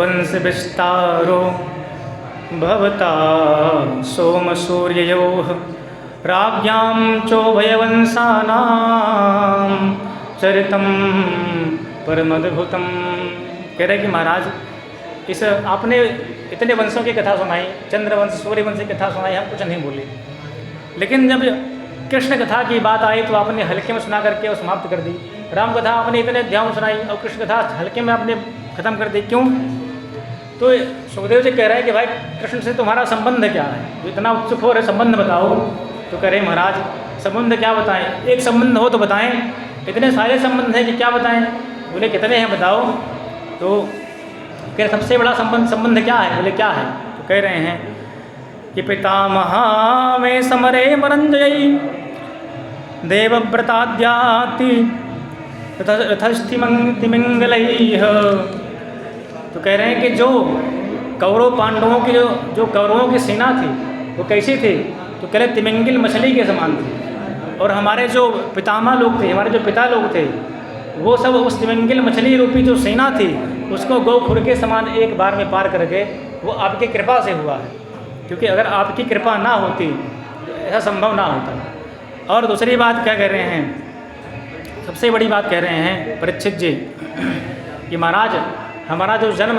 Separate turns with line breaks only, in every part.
वंश विस्तारो भवता सोमसूर्ययोः राज्ञां चोभयवंशानां चरितं परमद्भुतं। कह रहे कि महाराज इस आपने इतने वंशों की कथा सुनाई, चंद्रवंश सूर्यवंश की कथा सुनाई, हम कुछ नहीं बोले, लेकिन जब कृष्ण कथा की बात आई तो आपने हल्के में सुना करके और समाप्त कर दी। राम कथा आपने इतने ध्यान सुनाई और कृष्ण कथा हल्के में आपने ख़त्म कर दी, क्यों? तो सुखदेव जी कह रहे हैं कि भाई कृष्ण से तुम्हारा संबंध क्या है, तो इतना उत्सुक हो रहे संबंध बताओ। तो कह रहे महाराज संबंध क्या बताएं, एक संबंध हो तो बताएं, इतने सारे संबंध हैं कि क्या बताएं। बोले कितने हैं बताओ। तो कह सबसे बड़ा संबंध क्या है? बोले क्या है? तो कह रहे हैं कि पितामहा में समरे मरंजयी देवव्रताद्याति रथस्थिमंगलैः। तो कह रहे हैं कि जो कौरव पांडवों की जो कौरवों की सेना थी वो कैसी थी? तो कह रहे तिमिंगिल मछली के समान थी। और हमारे जो पितामह लोग थे, हमारे जो पिता लोग थे, वो सब उस तिमिंगिल मछली रूपी जो सेना थी उसको गौखुर के समान एक बार में पार करके वो आपकी कृपा से हुआ है, क्योंकि अगर आपकी कृपा ना होती तो ऐसा संभव ना होता। और दूसरी बात क्या कह रहे हैं, सबसे बड़ी बात कह रहे हैं परीक्षित जी कि महाराज हमारा जो जन्म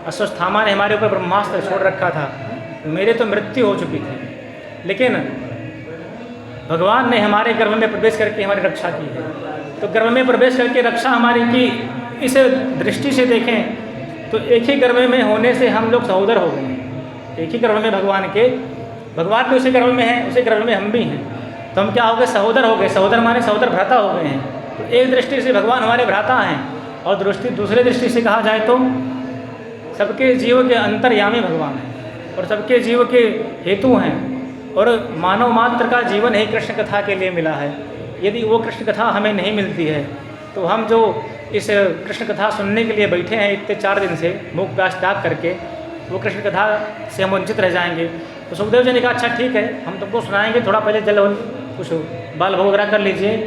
अश्वत्थामा ने हमारे ऊपर ब्रह्मास्त्र छोड़ रखा था, मेरे तो मृत्यु हो चुकी थी, लेकिन भगवान ने हमारे गर्भ में प्रवेश करके हमारी रक्षा की है। तो गर्भ में प्रवेश करके रक्षा हमारी की, इस दृष्टि से देखें तो एक ही गर्भ में होने से हम लोग सहोदर हो गए हैं। एक ही गर्भ में भगवान के उसी गर्भ में हैं, उसी गर्भ में हम भी हैं, तो हम क्या हो गए? सहोदर हो गए। सहोदर माने सहोदर भ्राता हो गए हैं। तो एक दृष्टि से भगवान हमारे भ्राता हैं, और दूसरे दृष्टि से कहा जाए तो सबके जीव के अंतर्यामी भगवान हैं और सबके जीव के हेतु हैं, और मानव मात्र का जीवन ही कृष्ण कथा के लिए मिला है। यदि वो कृष्ण कथा हमें नहीं मिलती है तो हम जो इस कृष्ण कथा सुनने के लिए बैठे हैं इतने 4 दिन से मुख प्यास त्याग करके, वो कृष्ण कथा से हम वंचित रह जाएंगे। तो सुखदेव जी ने कहा अच्छा ठीक है, हम तुमको सुनाएंगे, थोड़ा पहले जल कुछ बाल भोग वगैरह कर लीजिए।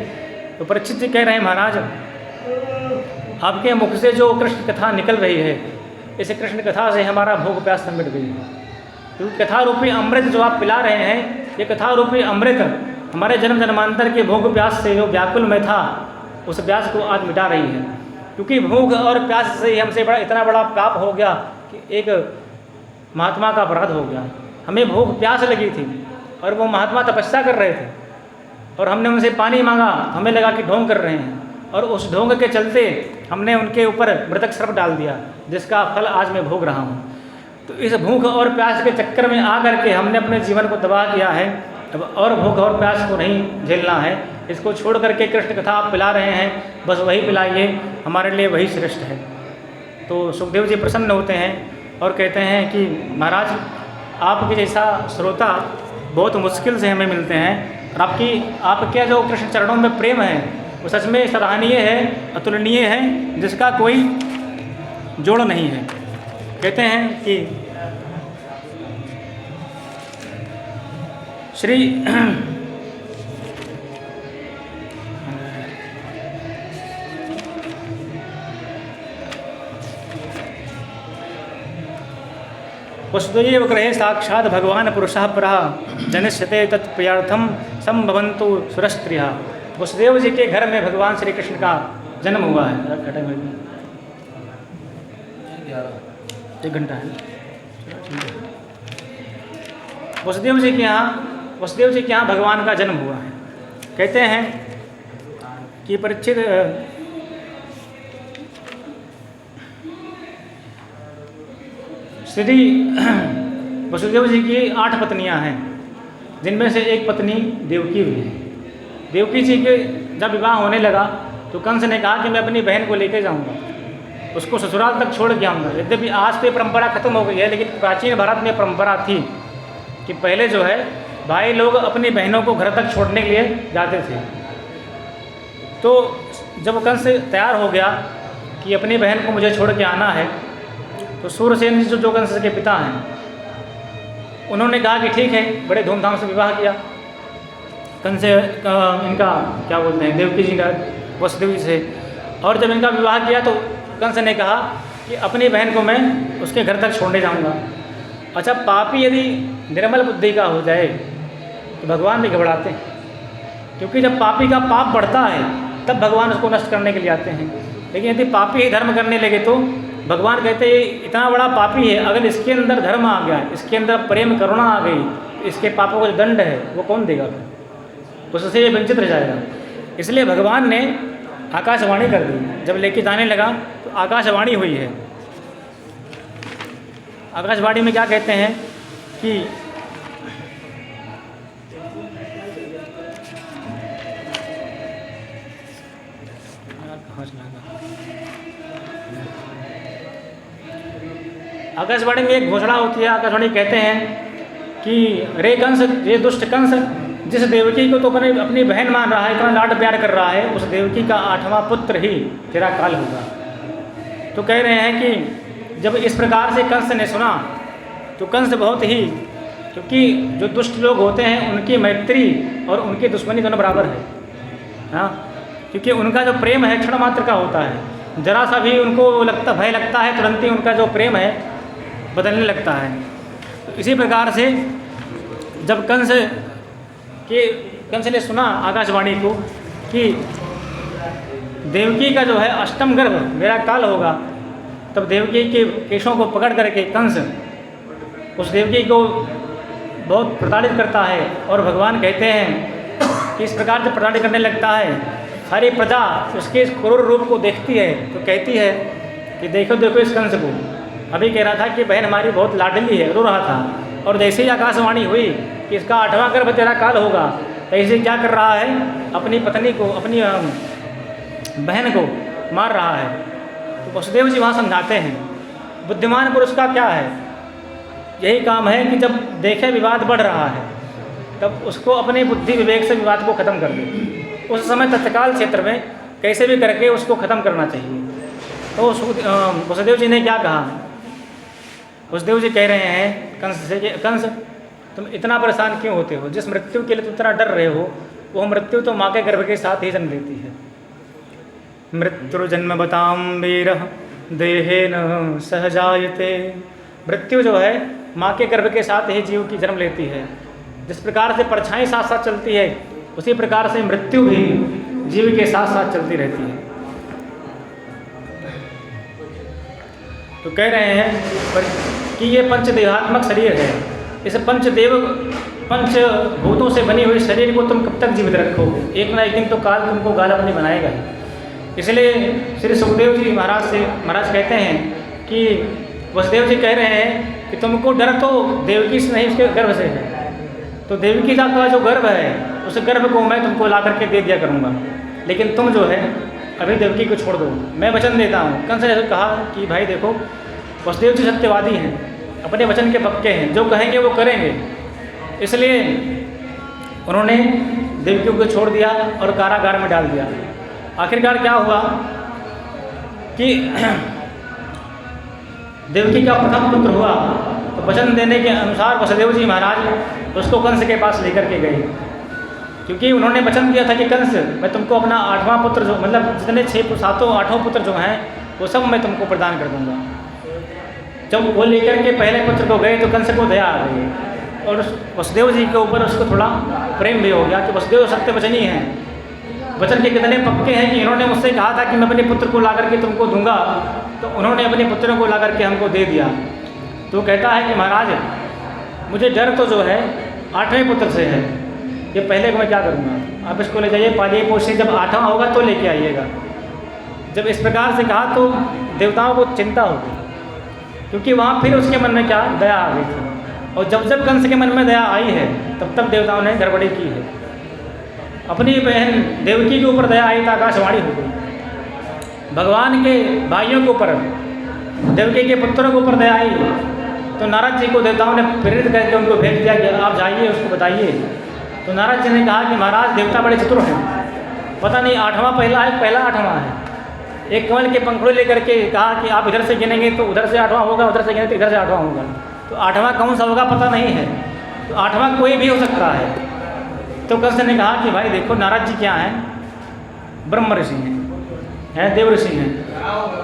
तो परीक्षित जी कह रहे हैं महाराज आपके मुख से जो कृष्ण कथा निकल रही है, इस कृष्ण कथा से हमारा भोग प्यास सब मिट गई है। क्योंकि कथा रूपी अमृत जो आप पिला रहे हैं, ये कथा रूपी अमृत हमारे जन्म जन्मांतर के भोग प्यास से जो व्याकुल में था उस प्यास को आज मिटा रही है। क्योंकि भूख और प्यास से ही हमसे इतना बड़ा पाप हो गया कि एक महात्मा का अपराध हो गया। हमें भूख प्यास लगी थी और वो महात्मा तपस्या कर रहे थे, और हमने उनसे पानी मांगा, हमें लगा कि ढोंग कर रहे हैं, और उस ढोंग के चलते हमने उनके ऊपर मृतक सर्प डाल दिया, जिसका फल आज मैं भोग रहा हूँ। तो इस भूख और प्यास के चक्कर में आ करके हमने अपने जीवन को तबाह किया है। अब और भूख और प्यास को नहीं झेलना है, इसको छोड़ करके कृष्ण कथा आप पिला रहे हैं, बस वही पिलाइए, हमारे लिए वही श्रेष्ठ है। तो सुखदेव जी प्रसन्न होते हैं और कहते हैं कि महाराज आपके जैसा श्रोता बहुत मुश्किल से हमें मिलते हैं, और आपके जो कृष्ण चरणों में प्रेम है वो सच में सराहनीय है, अतुलनीय है, जिसका कोई जोड़ नहीं है। कहते हैं कि श्री वसुदेव गृहे साक्षात् भगवान पुरुषः परः जनिष्यते तत्प्रियार्थम संभवन्तु सुरस्त्रियः। वसुदेव जी के घर में भगवान श्री कृष्ण का जन्म हुआ है। 1 घंटा है। वसुदेव जी के यहाँ भगवान का जन्म हुआ है। कहते हैं कि परीक्षित श्री वसुदेव जी की 8 पत्नियां हैं, जिनमें से एक पत्नी देवकी भी है। देवकी जी के जब विवाह होने लगा तो कंस ने कहा कि मैं अपनी बहन को लेकर जाऊंगा, उसको ससुराल तक छोड़ के आऊँगा। यद्यपि आज तो ये परंपरा खत्म हो गई है, लेकिन प्राचीन भारत में परंपरा थी कि पहले जो है भाई लोग अपनी बहनों को घर तक छोड़ने के लिए जाते थे। तो जब कंस तैयार हो गया कि अपनी बहन को मुझे छोड़ के आना है, तो सूरसेन जी जो कंस के पिता हैं उन्होंने कहा कि ठीक है, बड़े धूमधाम से विवाह किया कंस इनका क्या बोलते हैं देवकी जी का वसुदेव जी से। और जब इनका विवाह किया तो कंस ने कहा कि अपनी बहन को मैं उसके घर तक छोड़ने जाऊंगा। अच्छा, पापी यदि निर्मल बुद्धि का हो जाए तो भगवान भी घबराते हैं, क्योंकि जब पापी का पाप बढ़ता है तब भगवान उसको नष्ट करने के लिए आते हैं। लेकिन यदि पापी ही धर्म करने लगे तो भगवान कहते हैं ये इतना बड़ा पापी है, अगर इसके अंदर धर्म आ गया, इसके अंदर प्रेम करुणा आ गई, इसके पापों का जो दंड है वो कौन देगा? उससे ये वंचित रह जाएगा। इसलिए भगवान ने आकाशवाणी कर दी। जब लेके जाने लगा तो आकाशवाणी हुई है। आकाशवाणी में क्या कहते हैं कि आकाशवाणी में एक घोषणा होती है। आकाशवाणी कहते हैं कि रे कंस, ये दुष्ट कंस, जिस देवकी को तो अपनी बहन मान रहा है, इतना लाड प्यार कर रहा है, उस देवकी का 8वां पुत्र ही तेरा काल होगा। तो कह रहे हैं कि जब इस प्रकार से कंस ने सुना तो कंस बहुत ही, क्योंकि जो दुष्ट लोग होते हैं उनकी मैत्री और उनकी दुश्मनी दोनों बराबर है, हाँ, क्योंकि उनका जो प्रेम है क्षण मात्र का होता है। जरा सा भी उनको भय लगता है, तुरंत ही उनका जो प्रेम है बदलने लगता है। तो इसी प्रकार से जब कंस ने सुना आकाशवाणी को कि देवकी का जो है 8वां गर्भ मेरा काल होगा, तब देवकी के केशों को पकड़ करके कंस उस देवकी को बहुत प्रताड़ित करता है। और भगवान कहते हैं कि इस प्रकार से प्रताड़ित करने लगता है, सारी प्रजा उसके इस क्रूर रूप को देखती है तो कहती है कि देखो देखो इस कंस को, अभी कह रहा था कि बहन हमारी बहुत लाडली है, रो रहा था, और जैसे ही आकाशवाणी हुई कि इसका 8वां गर्भ तेरा काल होगा, तो ऐसे क्या कर रहा है, अपनी पत्नी को, अपनी बहन को मार रहा है। तो वसुदेव जी वहाँ समझाते हैं बुद्धिमान पुरुष का क्या है, यही काम है कि जब देखे विवाद बढ़ रहा है तब उसको अपनी बुद्धि विवेक से विवाद को ख़त्म कर दे। उस समय तत्काल क्षेत्र में कैसे भी करके उसको ख़त्म करना चाहिए। तो वसुदेव जी ने क्या कहा, वसुदेव जी कह रहे हैं कंस से कि कंस तुम इतना परेशान क्यों होते हो, जिस मृत्यु के लिए तुम इतना डर रहे हो वो मृत्यु तो माँ के गर्भ के साथ ही जन्म लेती है। मृत्युर्जन्म बताम वीर देहेन सहजायते, मृत्यु जो है माँ के गर्भ के साथ ही जीव की जन्म लेती है। जिस प्रकार से परछाई साथ साथ चलती है उसी प्रकार से मृत्यु भी जीव के साथ साथ चलती रहती है। तो कह रहे हैं कि ये पंचदेहात्मक शरीर है, इस पंचभूतों से बनी हुई शरीर को तुम कब तक जीवित रखोगे, एक ना एक दिन तो काल तुमको गाल अपनी बनाएगा ही। इसलिए श्री सुखदेव जी महाराज कहते हैं कि वसुदेव जी कह रहे हैं कि तुमको डर तो देवकी से नहीं उसके गर्भ से है, तो देवकी का जो गर्भ है उस गर्भ को मैं तुमको ला करके दे दिया करूँगा, लेकिन तुम जो है अभी देवकी को छोड़ दो, मैं वचन देता हूँ। कंस ने कहा कि भाई देखो वसुदेव जी सत्यवादी हैं, अपने वचन के पक्के हैं, जो कहेंगे वो करेंगे। इसलिए उन्होंने देवकी को छोड़ दिया और कारागार में डाल दिया। आखिरकार क्या हुआ कि देवकी का प्रथम पुत्र हुआ, तो वचन देने के अनुसार वसुदेव जी महाराज उसको कंस के पास लेकर के गए, क्योंकि उन्होंने वचन दिया था कि कंस मैं तुमको अपना 8वां पुत्र जो मतलब जितने 8वां पुत्र जो हैं वो सब मैं तुमको प्रदान कर दूंगा। जब वो लेकर के पहले पुत्र को गए तो कंस को दया आ गई और वसुदेव जी के ऊपर उसको थोड़ा प्रेम भी हो गया कि वसुदेव सत्य वचनी हैं, वचन के कितने पक्के हैं कि इन्होंने मुझसे कहा था कि मैं अपने पुत्र को ला करके तुमको दूंगा, तो उन्होंने अपने पुत्रों को ला करके हमको दे दिया। तो कहता है कि महाराज मुझे डर तो जो है 8वें पुत्र से है, ये पहले को मैं क्या करूँगा, आप इसको ले जाइए, पालिए पोषिए, जब 8वां होगा तो लेके आइएगा। जब इस प्रकार से कहा तो देवताओं को चिंता हो गई, क्योंकि वहाँ फिर उसके मन में क्या दया आ गई थी, और जब जब कंस के मन में दया आई है तब तब देवताओं ने गड़बड़ी की है। अपनी बहन देवकी के ऊपर दया आई तो आकाशवाणी हो गई, भगवान के भाइयों के ऊपर, देवकी के पुत्रों के ऊपर दया आई तो नारद जी को देवताओं ने प्रेरित करके उनको भेज दिया कि आप जाइए उसको बताइए। तो नारद जी ने कहा कि महाराज देवता बड़े चतुर हैं, पता नहीं 8वां पहला है पहला 8वां है। एक कमल के पंखुड़े लेकर के कहा कि आप इधर से गिनेंगे तो उधर से 8वां होगा, उधर से गिनेंगे तो इधर से 8वां होगा, तो 8वां कौन सा होगा पता नहीं है, तो 8वां कोई भी हो सकता है। तो कंस ने कहा कि भाई देखो नारद जी क्या हैं, ब्रह्म ऋषि हैं, देव ऋषि हैं,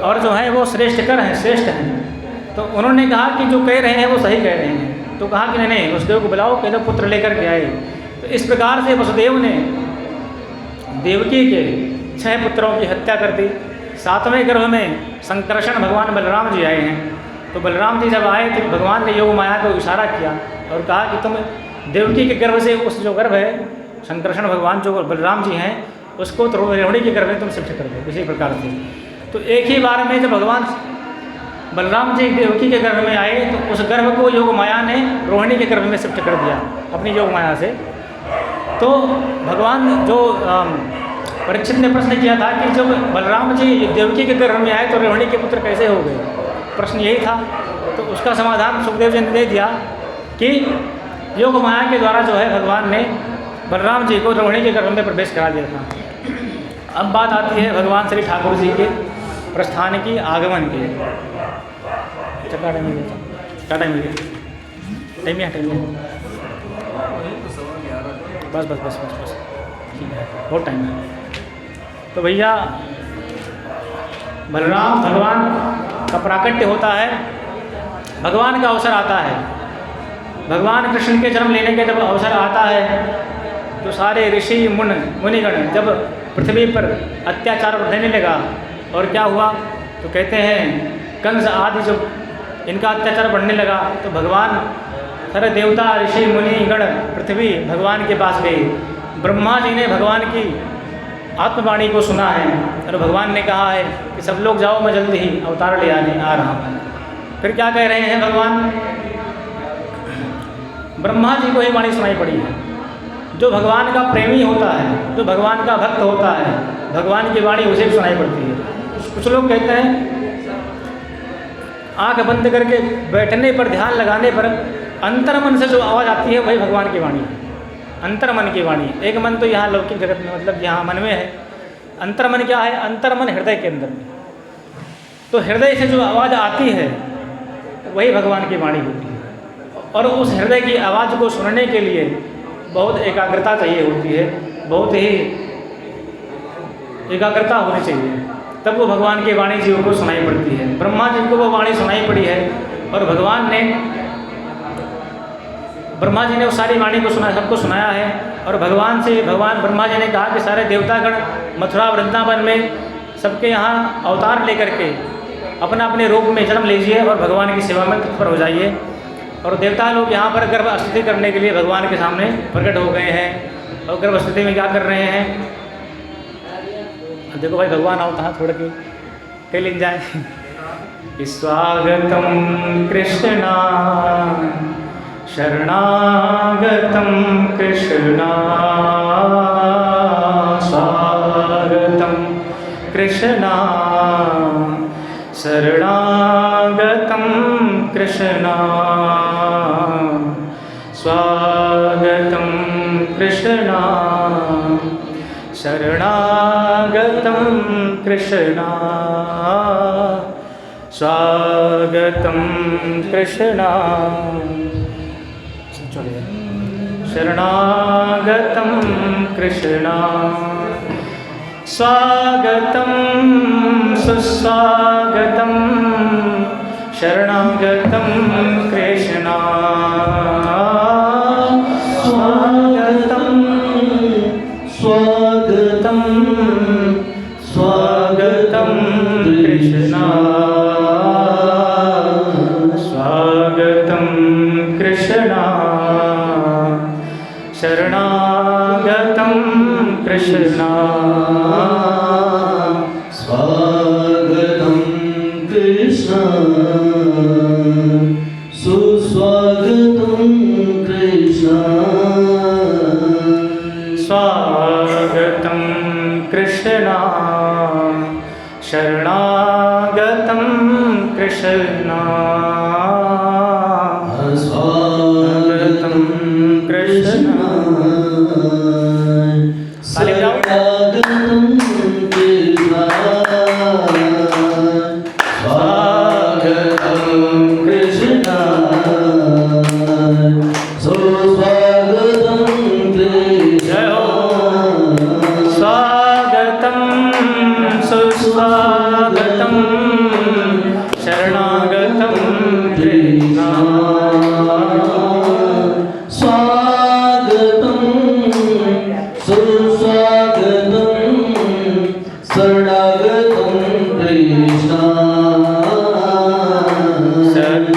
और जो है वो श्रेष्ठकर हैं, श्रेष्ठ हैं। तो उन्होंने कहा कि जो कह रहे हैं वो सही कह रहे हैं। तो कहा कि नहीं नहीं, वसुदेव को बुलाओ, कह दो पुत्र लेकर के आए। तो इस प्रकार से वसुदेव ने देवकी के 6 पुत्रों की हत्या कर दी। 7वें गर्भ में संकर्षण भगवान बलराम जी आए हैं। तो बलराम जी जब आए तो भगवान ने योग माया को इशारा किया और कहा कि तुम देवकी के गर्भ से उस जो गर्भ है, संकर्षण भगवान जो बलराम जी हैं, उसको तो रोहिणी के गर्भ में तुम शिफ्ट कर दो। इसी प्रकार से तो एक ही बार में जब भगवान बलराम जी देवकी के गर्भ में आए तो उस गर्भ को योग माया ने रोहिणी के गर्भ में शिफ्ट कर दिया अपनी योग माया से। तो भगवान जो परीक्षित ने प्रश्न किया था कि जब बलराम जी देवकी के गर्भ में आए तो रोहिणी के पुत्र कैसे हो गए, प्रश्न यही था। तो उसका समाधान सुखदेव जी ने दे दिया कि योग माया के द्वारा जो है भगवान ने बलराम जी को रोहिणी के गर्भ में प्रवेश करा दिया था। अब बात आती है भगवान श्री ठाकुर जी के प्रस्थान की, आगमन की। क्या टाइम है? बस बस बस बस बस ठीक है, बहुत टाइम है। तो भैया बलराम भगवान का प्राकट्य होता है, भगवान का अवसर आता है। भगवान कृष्ण के जन्म लेने के जब अवसर आता है तो सारे ऋषि मुनिगण जब पृथ्वी पर अत्याचार बढ़ने लगा और क्या हुआ तो कहते हैं कंस आदि जब इनका अत्याचार बढ़ने लगा तो भगवान सारे देवता ऋषि मुनिगण पृथ्वी भगवान के पास गए। ब्रह्मा जी ने भगवान की आत्मवाणी को सुना है और भगवान ने कहा है कि सब लोग जाओ, मैं जल्दी ही अवतार ले आ रहा हूँ। फिर क्या कह रहे हैं भगवान? ब्रह्मा जी को ही वाणी सुनाई पड़ी है। जो भगवान का प्रेमी होता है, जो भगवान का भक्त होता है, भगवान की वाणी उसे भी सुनाई पड़ती है। कुछ लोग कहते हैं आंख बंद करके बैठने पर, ध्यान लगाने पर अंतर्मन से जो आवाज़ आती है वही भगवान की वाणी है, अंतर्मन की वाणी। एक मन तो यहाँ लौकिक जगत में, मतलब यहाँ मन में है। अंतर्मन क्या है? अंतर्मन हृदय के अंदर में। तो हृदय से जो आवाज़ आती है वही भगवान की वाणी होती है। और उस हृदय की आवाज़ को सुनने के लिए बहुत एकाग्रता चाहिए होती है, बहुत ही एकाग्रता होनी चाहिए, तब वो भगवान की वाणी जीव को सुनाई पड़ती है। ब्रह्मा जी को वो वाणी सुनाई पड़ी है और भगवान ने, ब्रह्मा जी ने उस सारी वाणी को सबको सुनाया है। और भगवान ब्रह्मा जी ने कहा कि सारे देवतागण मथुरा वृंदावन में सबके यहाँ अवतार लेकर के अपना अपने रूप में जन्म लीजिए और भगवान की सेवा में तत्पर हो जाइए। और देवता लोग यहाँ पर गर्भ स्तुति करने के लिए भगवान के सामने प्रकट हो गए हैं। और गर्भ स्तुति में क्या कर रहे हैं? देखो भाई, भगवान आओ कहाँ थोड़ा की टेल इन जाए। स्वागतम कृष्णा शरणागतम कृष्णा, स्वागतम कृष्णा शरणागतम कृष्णा, स्वागतम कृष्णा शरणागतम कृष्णा, स्वागतम कृष्णा शरणागतम कृष्णा, स्वागतम सुस्वागतम शरणागतम कृष्णा, स्वागतम स्वागतम स्वागतम कृष्णा, स्वागतम कृष्णा शरणागतम कृष्णा, स्वागतम कृष्णा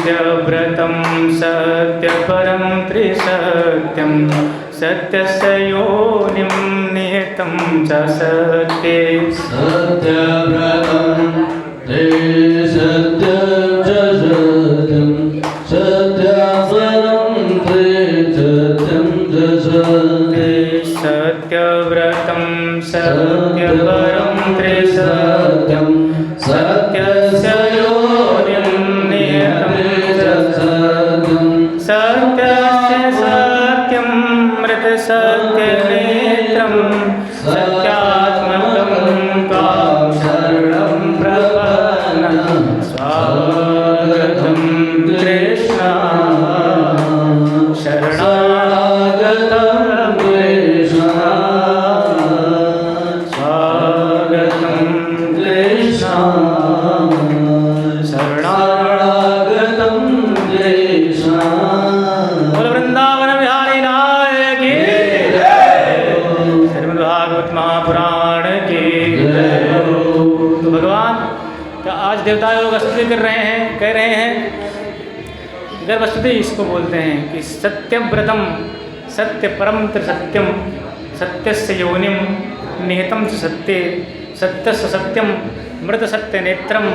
सत्यव्रतं सत्यपरं त्रिसत्यं सत्यस्य योनिं नियतं च सत्ये
सत्यव्रतं त्रिसत्यं च सत्यं सत्यपरं त्रिसत्यं च सत्ये
सत्यव्रतं सत्यपरं त्रिसत्यं सत्यस्य योनिं नियतं च सत्यं सत्यस्य सत्यं मृतसत्यनेत्रं सत्यात्मकं त्वां शरणं प्रपन्नं स्वागतं कृष्ण शरणागतं कृष्ण स्वागतं कृष्ण शरणागतं कृष्ण। बोल वृंदावन बिहारी लाल की श्रीमद्भागवत महापुराण की। तो भगवान का आज देवता लोग स्तुति कर रहे हैं, कह रहे हैं गर्भस्तुति इसको बोलते हैं कि सत्यव्रतम सत्य परम त्रिसत्यम सत्यस्य योनिम निहितं च सत्ये सत्यस्य सत्यम मृत सत्य नेत्रम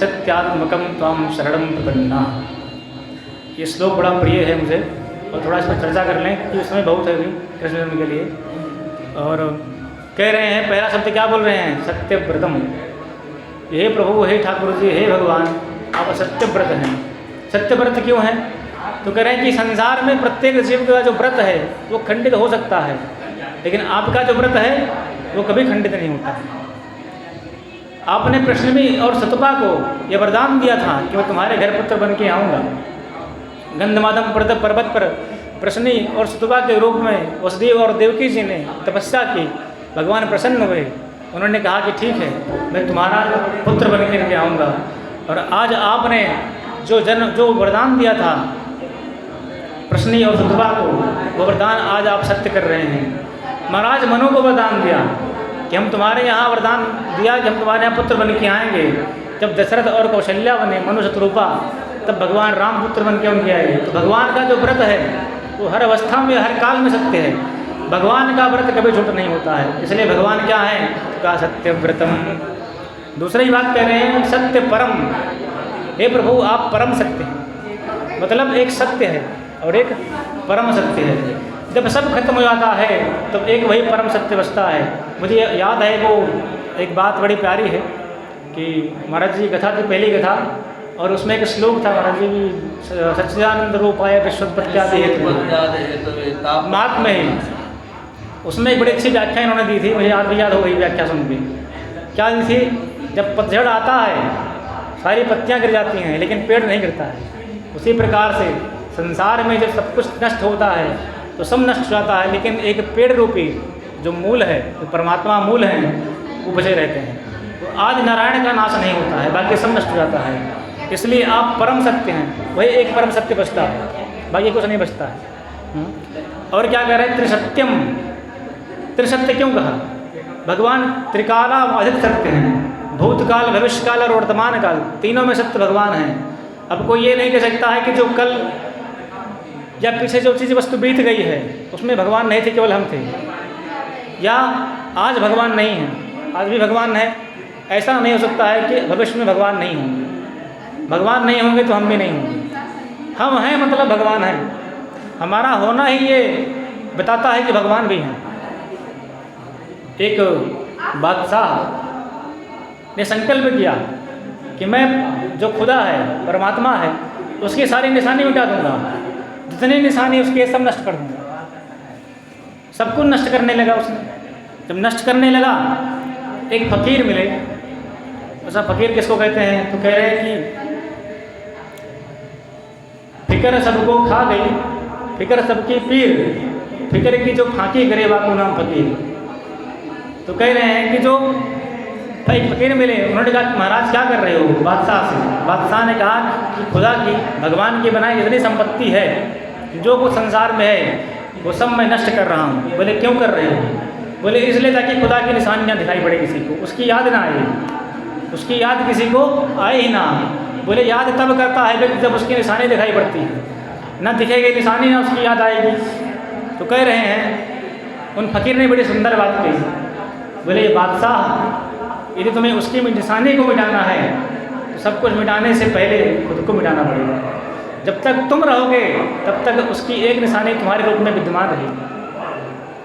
सत्यात्मकम त्वां शरणं प्रपन्ना। ये श्लोक बड़ा प्रिय है मुझे और थोड़ा इस पर चर्चा कर लें क्योंकि समय बहुत है अभी कृष्ण जन्म के लिए। और कह रहे हैं पहला शब्द क्या बोल रहे हैं? सत्यव्रतम। हे प्रभु, हे ठाकुर जी, हे भगवान, आप सत्यव्रत हैं। सत्यव्रत क्यों है? तो कह रहे हैं कि संसार में प्रत्येक जीव का जो व्रत है वो खंडित हो सकता है, लेकिन आपका जो व्रत है वो कभी खंडित नहीं होता। आपने प्रश्नवी और सतपा को यह वरदान दिया था कि मैं तुम्हारे घर पुत्र बन के आऊँगा। गंधमादम पर्वत पर प्रश्नी और सतपा के रूप में वसुदेव और देवकी जी ने तपस्या की। भगवान प्रसन्न हुए, उन्होंने कहा कि ठीक है, मैं तुम्हारा पुत्र बन के आऊँगा। और आज आपने जो वरदान दिया था प्रश्नी और सतपा को, वो वरदान आज आप सत्य कर रहे हैं। महाराज मनु को वरदान दिया कि हम तुम्हारे यहाँ वरदान दिया कि हम तुम्हारे यहाँ पुत्र बन के आएंगे। जब दशरथ और कौशल्या बने मनु शत्रुपा, तब भगवान राम पुत्र बन के उनके आए। तो भगवान का जो व्रत है वो हर अवस्था में हर काल में सत्य है। भगवान का व्रत कभी झूठ नहीं होता है, इसलिए भगवान क्या है? का सत्यव्रतम। दूसरी बात कह रहे हैं सत्य परम। हे प्रभु, आप परम सत्य हैं, मतलब एक सत्य है और एक परम सत्य है। जब सब खत्म हो जाता है तब एक वही परम सत्य बचता है। मुझे याद है वो एक बात बड़ी प्यारी है कि महाराज जी कथा थी, पहली कथा, और उसमें एक श्लोक था महाराज जी सच्चिदानंद रूपाय विश्वोत्पत्त्यादि हेतु महात्म्य ही। उसमें एक बड़ी अच्छी व्याख्या इन्होंने दी थी, मुझे आज भी याद हो गई व्याख्या सुन के। क्या दी थी? जब पतझड़ आता है सारी पत्तियां गिर जाती हैं लेकिन पेड़ नहीं गिरता है। उसी प्रकार से संसार में जब सब कुछ नष्ट होता है तो सब नष्ट हो जाता है, लेकिन एक पेड़ रूपी जो मूल है, जो परमात्मा मूल है, वो बचे रहते हैं। तो आज नारायण का नाश नहीं होता है, बाकी सब नष्ट हो जाता है। इसलिए आप परम सत्य हैं, वही एक परम सत्य बचता है, बाकी कुछ नहीं बचता है। और क्या कह रहे हैं? त्रिसत्यम। त्रिसत्य क्यों कहा? भगवान त्रिकालावधित सत्य हैं, भूतकाल, भविष्यकाल और वर्तमान काल, तीनों में सत्य भगवान हैं। अब कोई ये नहीं कह सकता है कि जो कल या पीछे जो चीज़ वस्तु बीत गई है उसमें भगवान नहीं थे, केवल हम थे, या आज भगवान नहीं है, आज भी भगवान है। ऐसा नहीं हो सकता है कि भविष्य में भगवान नहीं होंगे। भगवान नहीं होंगे तो हम भी नहीं होंगे। हम हैं मतलब भगवान हैं। हमारा होना ही ये बताता है कि भगवान भी हैं। एक बादशाह ने संकल्प किया कि मैं जो खुदा है, परमात्मा है, उसकी सारी निशानी मिटा दूंगा, जितनी निशानी उसकी सब नष्ट कर दूंगा। सब कुछ नष्ट करने लगा उसने। जब नष्ट करने लगा एक फकीर मिले। ऐसा फकीर किसको कहते हैं? तो कह रहे हैं कि फिक्र सबको खा गई, फिक्र सबकी पीर, फिक्र की जो फांकी करे वाको नाम फकीर। तो कह रहे हैं कि जो एक फकीर मिले, उन्होंने कहा महाराज क्या कर रहे हो? बादशाह से। बादशाह ने कहा कि खुदा की, भगवान की बनाई इतनी संपत्ति है, जो कुछ संसार में है वो सब मैं नष्ट कर रहा हूँ। बोले क्यों कर रहे हो? बोले इसलिए ताकि खुदा की निशानियाँ दिखाई पड़े किसी को, उसकी याद ना आए, उसकी याद किसी को आए ही ना। बोले याद तब करता है व्यक्ति जब उसकी निशानी दिखाई पड़ती है, न दिखेगी निशानी ना उसकी याद आएगी। तो कह रहे हैं उन फकीर ने बड़ी सुंदर बात कही। बोले ये बादशाह, यदि तुम्हें उसकी निशानी को मिटाना है तो सब कुछ मिटाने से पहले खुद को मिटाना पड़ेगा। जब तक तुम रहोगे तब तक उसकी एक निशानी तुम्हारे रूप में विद्यमान रहेगी।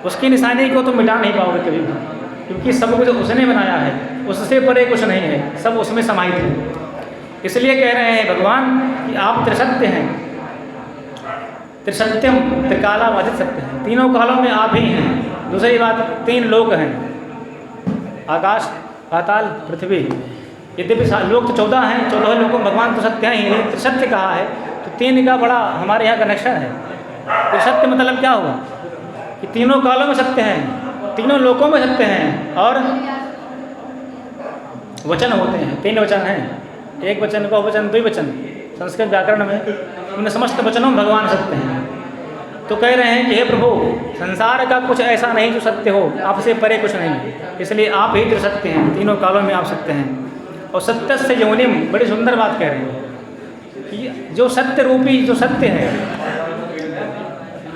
उसकी निशानी को तुम मिटा नहीं पाओगे कभी भी, क्योंकि सब कुछ उसने बनाया है, उससे परे कुछ नहीं है, सब उसमें समाहित है। इसलिए कह रहे हैं भगवान कि आप त्रिसत्य हैं, त्रिसत्यम त्रिकालावाचित सत्य हैं, तीनों कालों में आप ही हैं। दूसरी बात, 3 लोक हैं, आकाश पाताल पृथ्वी। यद्यपि लोक तो 14 हैं, 14 लोगों में भगवान तो सत्य हैं ही, लेकिन त्रिसत्य कहा है तो 3 का बड़ा हमारे यहाँ कनेक्शन है। त्रिसत्य मतलब क्या हुआ कि तीनों कालों में सत्य हैं, तीनों लोकों में सत्य हैं, और वचन होते हैं, 3 वचन हैं, एक वचन को वचन द्विवचन संस्कृत व्याकरण में, उन समस्त वचनों में भगवान सत्य हैं। तो कह रहे हैं कि हे प्रभु, संसार का कुछ ऐसा नहीं जो सत्य हो, आपसे परे कुछ नहीं, इसलिए आप ही त्रिसत्य हैं, तीनों कालों में आप सत्य हैं। और सत्य से योनिम, बड़ी सुंदर बात कह रहे हैं कि जो सत्य रूपी जो सत्य है,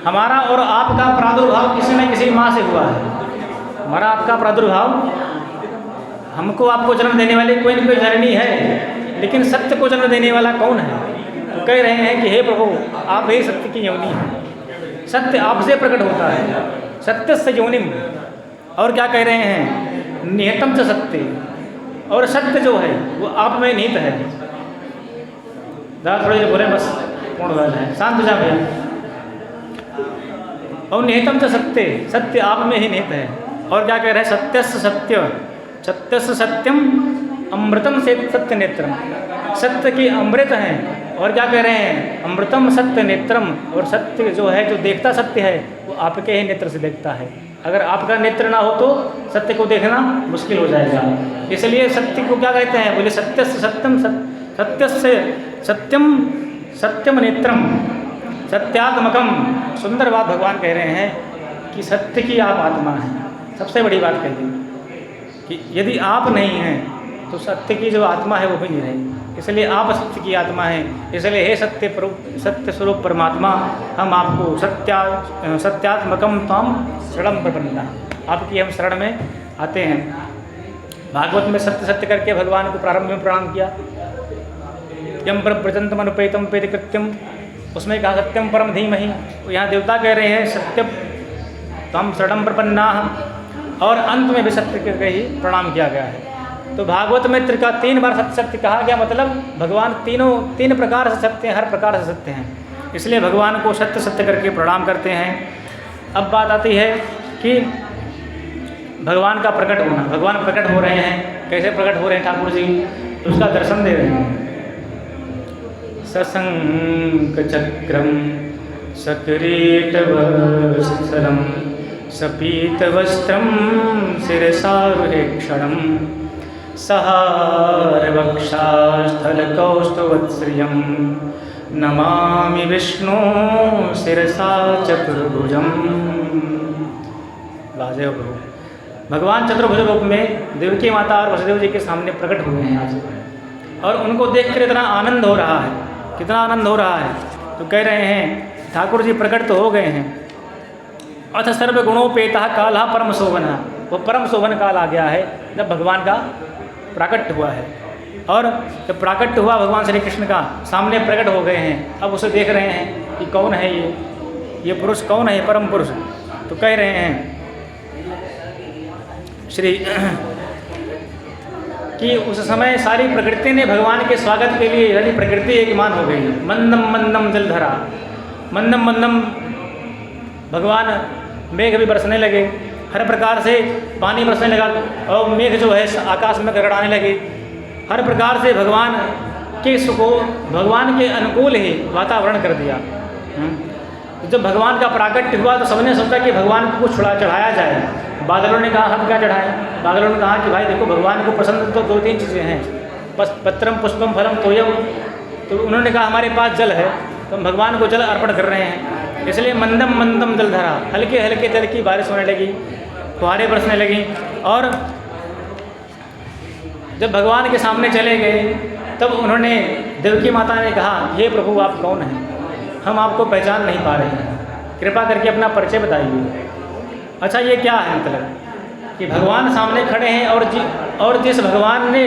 हमारा और आपका प्रादुर्भाव किसी न किसी माँ से हुआ है। हमारा आपका प्रादुर्भाव, हमको आपको जन्म देने वाली कोई न कोई जननी है, लेकिन सत्य को जन्म देने वाला कौन है? तो कह रहे हैं कि हे प्रभु, आप ही सत्य की योनि हैं, सत्य आपसे प्रकट होता है, सत्य से योनिम। और क्या कह रहे हैं? नियतम च सत्य, और सत्य जो है वो आप में निहित है। थोड़ी देर बोले बस पूर्ण हो है, शांत जा भैया। और निहितम च सत्य, सत्य आप में ही निहित है। और क्या कह रहे हैं? सत्यस्य सत्य, सत्यस्य सत्यम अमृतम से सत्य नेत्रम, सत्य की अमृत हैं। और क्या कह रहे हैं? अमृतम सत्य नेत्रम, और सत्य जो है, जो देखता सत्य है, वो आपके ही नेत्र से देखता है। अगर आपका नेत्र ना हो तो सत्य को देखना मुश्किल हो जाएगा। इसलिए सत्य को क्या कहते हैं? बोले सत्यस्य सत्यम, सत्यस्य सत्यम सत्यम नेत्रम सत्यात्मकम। सुंदर बात भगवान कह रहे हैं कि सत्य की आप आत्मा हैं। सबसे बड़ी बात कह दी कि यदि आप नहीं हैं तो सत्य की जो आत्मा है वो भी नहीं रहेगी। इसलिए आप सत्य की आत्मा हैं। इसलिए हे सत्य स्वरूप परमात्मा, हम आपको सत्यात्मकम त्वं शरणं प्रपन्ना, आपकी हम शरण में आते हैं। भागवत में सत्य सत्य करके भगवान को प्रारंभ में प्रणाम किया। यम प्रव्रजंतम अनुपेतम पेत कृत्यम, उसमें कहा सत्यम परम धीमहि। यहाँ देवता कह रहे हैं सत्यम त्वं शरणं प्रपन्ना, और अंत में भी सत्य करके ही प्रणाम किया गया है। तो भागवत में 3 बार सत्य सत्य कहा गया, मतलब भगवान 3 प्रकार से सत्य हैं, हर प्रकार से सत्य हैं। इसलिए भगवान को सत्य सत्य करके प्रणाम करते हैं। अब बात आती है कि भगवान का प्रकट होना। भगवान प्रकट हो रहे हैं, कैसे प्रकट हो रहे हैं ठाकुर जी? उसका दर्शन दे रहे हैं। सशंक चक्रम सकिरीटवत्सरम सपीतवस्त्रम शिरसारुहेक्षणम सहारवक्षास्थलकौस्तुवत्श्रियं नमामि विष्णु शिरसा चतुर्भुजम। वाजय प्रभु। भगवान चतुर्भुज रूप में देवकी माता और वसुदेव जी के सामने प्रकट हुए हैं आज, और उनको देखकर इतना आनंद हो रहा है, कितना आनंद हो रहा है। तो कह रहे हैं ठाकुर जी प्रकट तो हो गए हैं। अथ सर्वगुणोपेता काल परम शोभन, वो परम शोभन काल आ गया है जब भगवान का प्राकट्य हुआ है। और जब प्राकट्य हुआ भगवान श्री कृष्ण का, सामने प्रकट हो गए हैं। अब उसे देख रहे हैं कि कौन है ये पुरुष कौन है, परम पुरुष। तो कह रहे हैं श्री कि उस समय सारी प्रकृति ने भगवान के स्वागत के लिए, यानी प्रकृति एकमान हो गई। मंदम मंदम जलधरा, मंदम मंदम भगवान मेघ भी बरसने लगे, हर प्रकार से पानी बरसने लगा, और मेघ जो है आकाश में गड़गड़ाने लगे। हर प्रकार से भगवान के सुखो, भगवान के अनुकूल ही वातावरण कर दिया। तो जब भगवान का प्राकट्य हुआ तो सबने सोचा कि भगवान को कुछ चढ़ाया जाए। बादलों ने कहा हम क्या चढ़ाएं? बादलों ने कहा कि भाई देखो, भगवान को पसंद तो 2-3 चीज़ें हैं, बस पत्रम पुष्पम फलम तोयम। तो उन्होंने कहा हमारे पास जल है, तो हम भगवान को जल अर्पण कर रहे हैं। इसलिए मंदम मंदम जलधरा, हल्के हल्के जल की बारिश होने लगी, फुहारें बरसने लगी। और जब भगवान के सामने चले गए तब उन्होंने देवकी माता ने कहा, हे प्रभु आप कौन हैं, हम आपको पहचान नहीं पा रहे हैं, कृपा करके अपना परिचय बताइए। अच्छा ये क्या है मतलब कि भगवान सामने खड़े हैं और जिस भगवान ने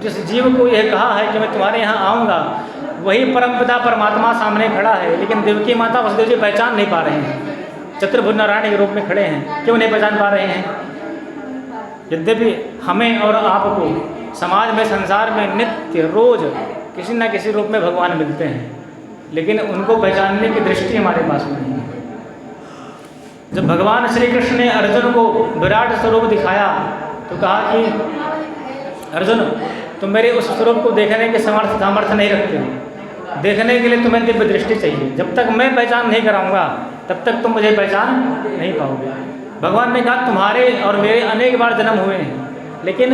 जिस जीव को यह कहा है कि मैं तुम्हारे यहाँ आऊँगा, वही परमपिता परमात्मा सामने खड़ा है, लेकिन देवकी माता वसुदेव जी पहचान नहीं पा रहे हैं, चतुर्भुज नारायण के रूप में खड़े हैं, क्यों नहीं पहचान पा रहे हैं? यद्यपि हमें और आपको समाज में संसार में नित्य रोज किसी न किसी रूप में भगवान मिलते हैं, लेकिन उनको पहचानने की दृष्टि हमारे पास नहीं है। जब भगवान श्री कृष्ण ने अर्जुन को विराट स्वरूप दिखाया तो कहा कि अर्जुन तुम मेरे उस स्वरूप को देखने के सामर्थ्य नहीं रखते हो, देखने के लिए तुम्हें दिव्य दृष्टि चाहिए, जब तक मैं पहचान नहीं कराऊंगा तब तक तुम मुझे पहचान नहीं पाओगे। भगवान ने कहा तुम्हारे और मेरे अनेक बार जन्म हुए हैं, लेकिन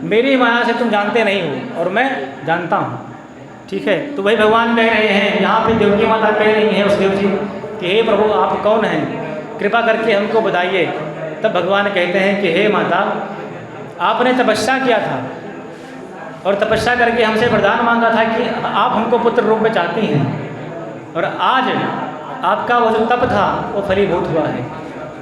मेरी माया से तुम जानते नहीं हो और मैं जानता हूँ। ठीक है, तो वही भगवान कह रहे हैं, यहाँ पे देवकी माता कह रही हैं वसुदेव जी कि हे प्रभु आप कौन हैं, कृपा करके हमको बताइए। तब भगवान कहते हैं कि हे माता आपने तपस्या किया था और तपस्या करके हमसे वरदान मांगा था कि आप हमको पुत्र रूप में चाहती हैं, और आज आपका वो जो तप था वो फलीभूत हुआ है।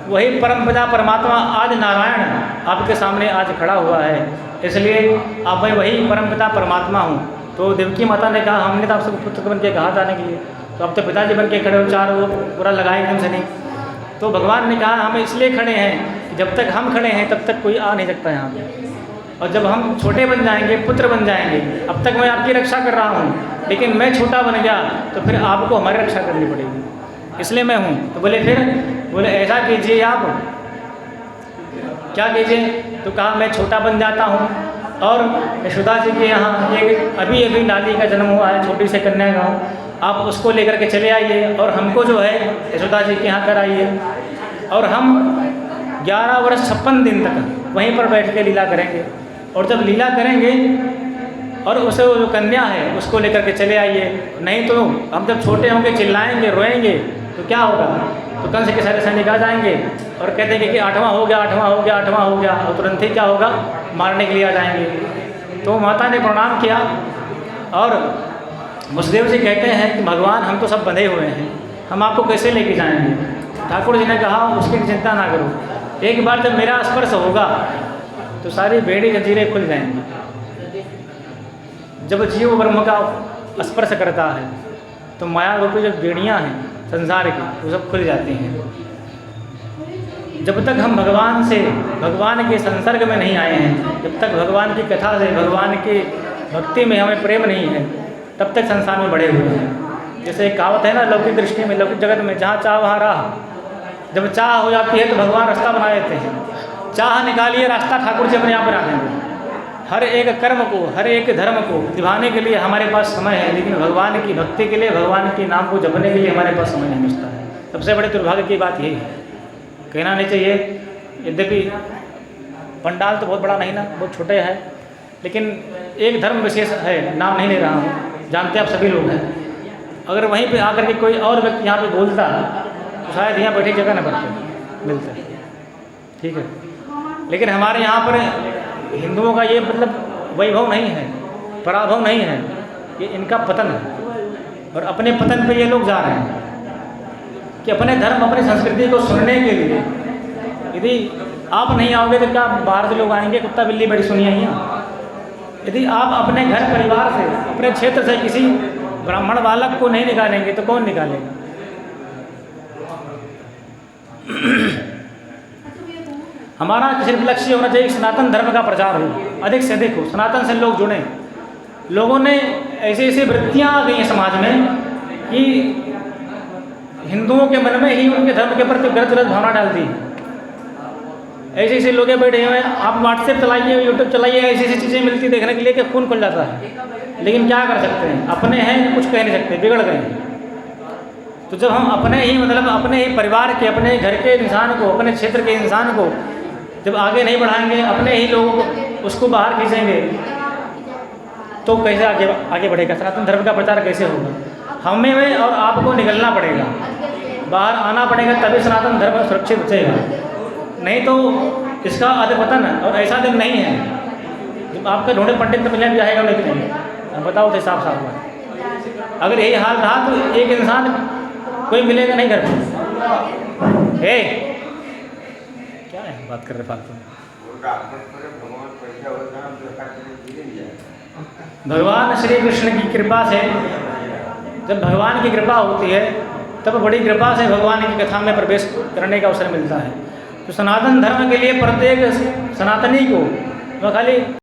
वही परमपिता परमात्मा आज नारायण आपके सामने आज खड़ा हुआ है, इसलिए आप मैं वही परमपिता परमात्मा हूँ। तो देवकी माता ने कहा हमने तो आपसे पुत्र बन के कहा था ना कि तो अब तो पिताजी बन के खड़े हो, चार वो पूरा लगाए एकदम से नहीं। तो भगवान ने कहा हम इसलिए खड़े हैं कि जब तक हम खड़े हैं तब तक कोई आ नहीं सकता यहाँ पे, और जब हम छोटे बन जाएंगे, पुत्र बन जाएंगे, अब तक मैं आपकी रक्षा कर रहा हूँ, लेकिन मैं छोटा बन गया तो फिर आपको हमारी रक्षा करनी पड़ेगी, इसलिए मैं हूँ। तो बोले फिर बोले ऐसा कीजिए आप क्या कीजिए, तो कहा मैं छोटा बन जाता हूँ और यशोदा जी के यहाँ एक अभी लाली का जन्म हुआ है, छोटी से कन्या का, आप उसको लेकर के चले आइए और हमको जो है यशोदा जी के यहाँ कर आइए, और हम 11 वर्ष 56 दिन तक वहीं पर बैठ के लीला करेंगे, और जब लीला करेंगे और उसे जो कन्या है उसको लेकर के चले आइए, नहीं तो हम जब छोटे होंगे चिल्लाएंगे रोएंगे तो क्या होगा, तो कंस के सारे सैनिक आ जाएंगे और कह देंगे कि 8वां हो गया 8वां हो गया 8वां हो गया, और तुरंत ही क्या होगा, मारने के लिए आ जाएंगे। तो माता ने प्रणाम किया और वसुदेव जी कहते हैं कि भगवान हम तो सब बंधे हुए हैं, हम आपको कैसे लेके जाएंगे। ठाकुर जी ने कहा उसकी चिंता ना करो, एक बार जब मेरा स्पर्श होगा तो सारी बेड़ी जंजीरें खुल जाएंगी। जब जीव ब्रह्म का स्पर्श करता है तो माया रूपी जो बेड़ियाँ हैं संसार की वो सब खुल जाती हैं। जब तक हम भगवान से भगवान के संसर्ग में नहीं आए हैं, जब तक भगवान की कथा से भगवान की भक्ति में हमें प्रेम नहीं है, तब तक संसार में बढ़े हुए हैं। जैसे एक कहावत है ना लौकिक दृष्टि में, लौकिक जगत में जहाँ चाह वहाँ राह, जब चाह हो जाती है तो भगवान रास्ता बना देते हैं, चाह निकालिए रास्ता ठाकुर जी अपने आप बना देंगे। हर एक कर्म को हर एक धर्म को निभाने के लिए हमारे पास समय है, लेकिन भगवान की भक्ति के लिए भगवान के नाम को जपने के लिए हमारे पास समय नहीं बचता है। सबसे बड़े दुर्भाग्य की बात यही है, कहना नहीं चाहिए, यद्यपि पंडाल तो बहुत बड़ा नहीं ना, बहुत छोटे है, लेकिन एक धर्म विशेष है, नाम नहीं ले रहा हूँ, जानते आप सभी लोग हैं। अगर वहीं पे आकर के कोई और व्यक्ति यहाँ पे बोलता तो शायद यहाँ बैठी जगह न बनते मिलते, ठीक है। लेकिन हमारे यहाँ पर हिंदुओं का ये मतलब वैभव नहीं है, पराभव नहीं है, ये इनका पतन है। और अपने पतन पे ये लोग जा रहे हैं कि अपने धर्म अपनी संस्कृति को सुनने के लिए यदि आप नहीं आओगे तो क्या बाहर से लोग आएंगे, कुत्ता बिल्ली बड़ी सुनिए यहाँ। यदि आप अपने घर परिवार से अपने क्षेत्र से किसी ब्राह्मण बालक को नहीं निकालेंगे तो कौन निकालेगा। हमारा सिर्फ लक्ष्य होना चाहिए सनातन धर्म का प्रचार हो, अधिक से अधिक हो, सनातन से लोग जुड़ें। लोगों ने ऐसी ऐसी वृत्तियाँ आ गई हैं समाज में कि हिंदुओं के मन में ही उनके धर्म के प्रति गलत भावना डाल दी। ऐसे ऐसे लोग बैठे हुए हैं, आप व्हाट्सएप चलाइए, यूट्यूब चलाइए, ऐसी ऐसी चीज़ें मिलती देखने के लिए कि खून खुल जाता है, लेकिन क्या कर सकते हैं, अपने हैं कुछ कह नहीं सकते, बिगड़ गए हैं। तो जब हम अपने ही मतलब अपने ही परिवार के अपने घर के इंसान को अपने क्षेत्र के इंसान को जब आगे नहीं बढ़ाएंगे, अपने ही लोगों को उसको बाहर खींचेंगे तो कैसे आगे बढ़ेगा, सनातन धर्म का प्रचार कैसे होगा। हमें और आपको निकलना पड़ेगा, बाहर आना पड़ेगा, तभी सनातन धर्म सुरक्षित बचेगा, नहीं तो इसका अधपतन और ऐसा दिन नहीं है जब आपके ढूंढे पंडित तो मिलने भी आएगा, लेकिन बताओ तो साफ साफ बात। अगर यही हाल रहा तो एक इंसान कोई मिलेगा नहीं घर पर। हे क्या है बात कर रहे फालतू। भगवान श्री कृष्ण की कृपा से, जब भगवान की कृपा होती है तब बड़ी कृपा से भगवान की कथा में प्रवेश करने का अवसर मिलता है। तो सनातन धर्म के लिए प्रत्येक सनातनी को खाली